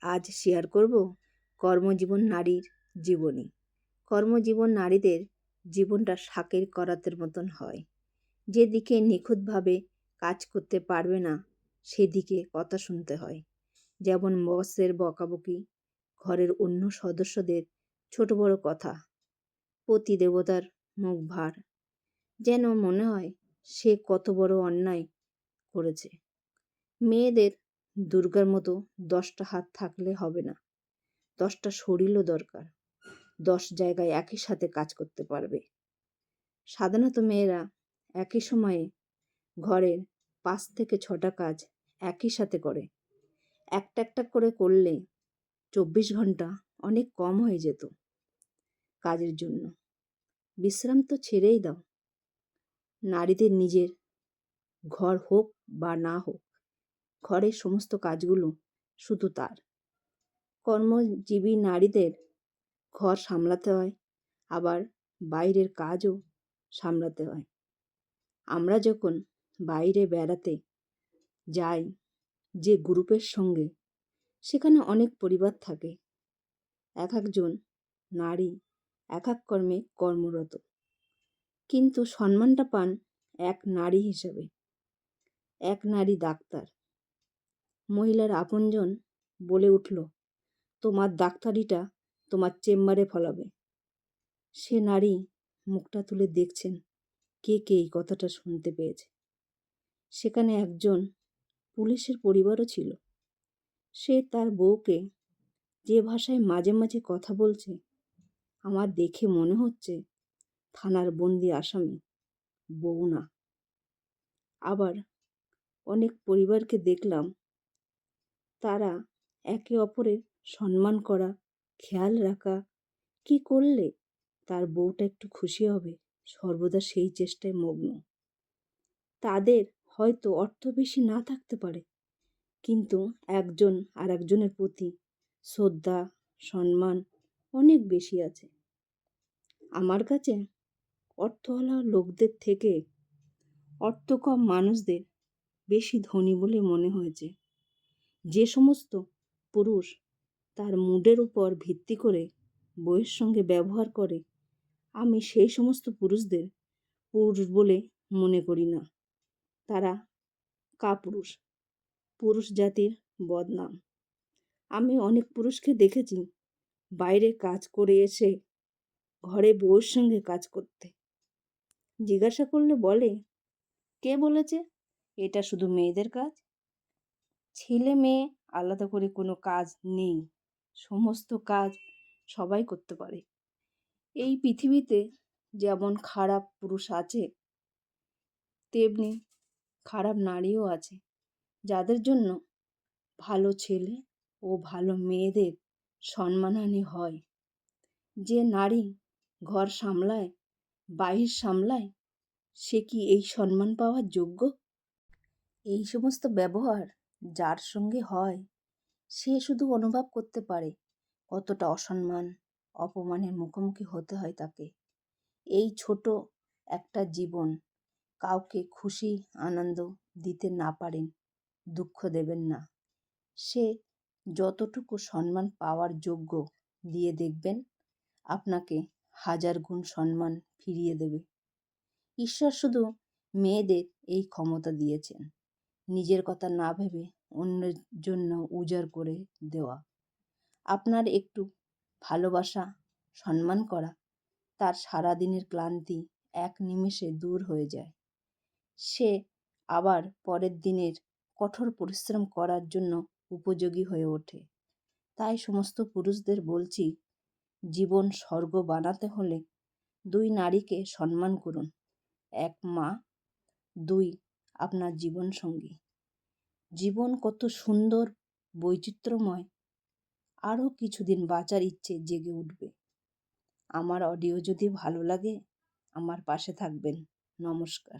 আজ শেয়ার করব কর্মজীবন নারীর জীবনী। কর্মজীবন নারীদের জীবনটা শাকের করাতের মতন হয়। যেদিকে নিখুঁতভাবে কাজ করতে পারবে না সেদিকে কথা শুনতে হয়। যেমন বসের বকাবকি, ঘরের অন্য সদস্যদের ছোট বড় কথা, পতি দেবতার মুখ ভার, যেন মনে হয় সে কত বড় অন্যায় করেছে। মেয়েদের দুর্গার মতো 10টা হাত থাকলে হবে না, 10টা শরীরও দরকার। 10 জায়গায় একই সাথে কাজ করতে পারবে। সাধারণত মেয়েরা একই সময়ে ঘরের 5 থেকে 6টা কাজ একই সাথে করে। একটা একটা করে করলে 24 ঘন্টা অনেক কম হয়ে যেত কাজের জন্য। বিশ্রাম তো ছেড়েই দাও। নারীদের নিজের ঘর হোক বা না হোক, ঘরের সমস্ত কাজগুলো শুধু তার। কর্মজীবী নারীদের ঘর সামলাতে হয়, আবার বাইরের কাজও সামলাতে হয়। আমরা যখন বাইরে বেড়াতে যাই যে গ্রুপের সঙ্গে, সেখানে অনেক পরিবার থাকে। এক একজন নারী এক এক কর্মে কর্মরত, কিন্তু সম্মানটা পান এক নারী হিসেবে। এক নারী ডাক্তার। মহিলার আপনজন বলে উঠল, তোমার ডাক্তারিটা তোমার চেম্বারে ফলাবে। সে নারী মুখটা তুলে দেখছেন কে কে এই কথাটা শুনতে পেয়েছে। সেখানে একজন পুলিশের পরিবারও ছিল। সে তার বউকে যে ভাষায় মাঝে মাঝে কথা বলছে, আমার দেখে মনে হচ্ছে থানার বন্দি আসামি, বউ না। আবার অনেক পরিবারকে দেখলাম, তারা একে অপরের সম্মান করা, খেয়াল রাখা, কি করলে তার বউটা একটু খুশি হবে, সর্বদা সেই চেষ্টায় মগ্ন। তাদের হয়তো অর্থ বেশি না থাকতে পারে, কিন্তু একজন আর একজনের প্রতি শ্রদ্ধা, সম্মান অনেক বেশি আছে। আমার কাছে অর্থওয়ালা লোকদের থেকে অর্থ কম মানুষদের বেশি ধনী বলে মনে হয়েছে। যে সমস্ত পুরুষ তার মুডের উপর ভিত্তি করে বউয়ের সঙ্গে ব্যবহার করে, আমি সেই সমস্ত পুরুষদের পুরুষ বলে মনে করি না। তারা কাপুরুষ, পুরুষ জাতির বদনাম। আমি অনেক পুরুষকে দেখেছি বাইরে কাজ করে এসে ঘরে বউয়ের সঙ্গে কাজ করতে। জিজ্ঞাসা করলে বলে, কে বলেছে এটা শুধু মেয়েদের কাজ? ছেলে মেয়ে আলাদা করে কোনো কাজ নেই, সমস্ত কাজ সবাই করতে পারে। এই পৃথিবীতে যেমন খারাপ পুরুষ আছে, তেমনি খারাপ নারীও আছে, যাদের জন্য ভালো ছেলে ও ভালো মেয়েদের সম্মানহানি হয়। যে নারী ঘর সামলায়, বাহির সামলায়, সে কি এই সম্মান পাওয়ার যোগ্য? এই সমস্ত ব্যবহার যার সঙ্গে হয়, সে শুধু অনুভব করতে পারে কতটা অসম্মান, অপমানের মুখোমুখি হতে হয় তাকে। এই ছোট একটা জীবন কাউকে খুশি আনন্দ দিতে না পারেন, দুঃখ দেবেন না। সে যতটুকু সম্মান পাওয়ার যোগ্য দিয়ে দেখবেন, আপনাকে 1000 গুণ সম্মান ফিরিয়ে দেবে। ঈশ্বর শুধু মেয়েদের এই ক্ষমতা দিয়েছেন, নিজের কথা না ভেবে অন্যের জন্য উজাড় করে দেওয়া। আপনার একটু ভালোবাসা, সম্মান করা, তার সারাদিনের ক্লান্তি এক নিমেষে দূর হয়ে যায়। সে আবার পরের দিনের কঠোর পরিশ্রম করার জন্য উপযোগী হয়ে ওঠে। তাই সমস্ত পুরুষদের বলছি, জীবন স্বর্গ বানাতে হলে 2 নারীকে সম্মান করুন। 1 মা, 2 আপনার জীবন সঙ্গী। জীবন কত সুন্দর, বৈচিত্র্যময়, আরও কিছুদিন বাঁচার ইচ্ছে জেগে উঠবে। আমার অডিও যদি ভালো লাগে, আমার পাশে থাকবেন। নমস্কার।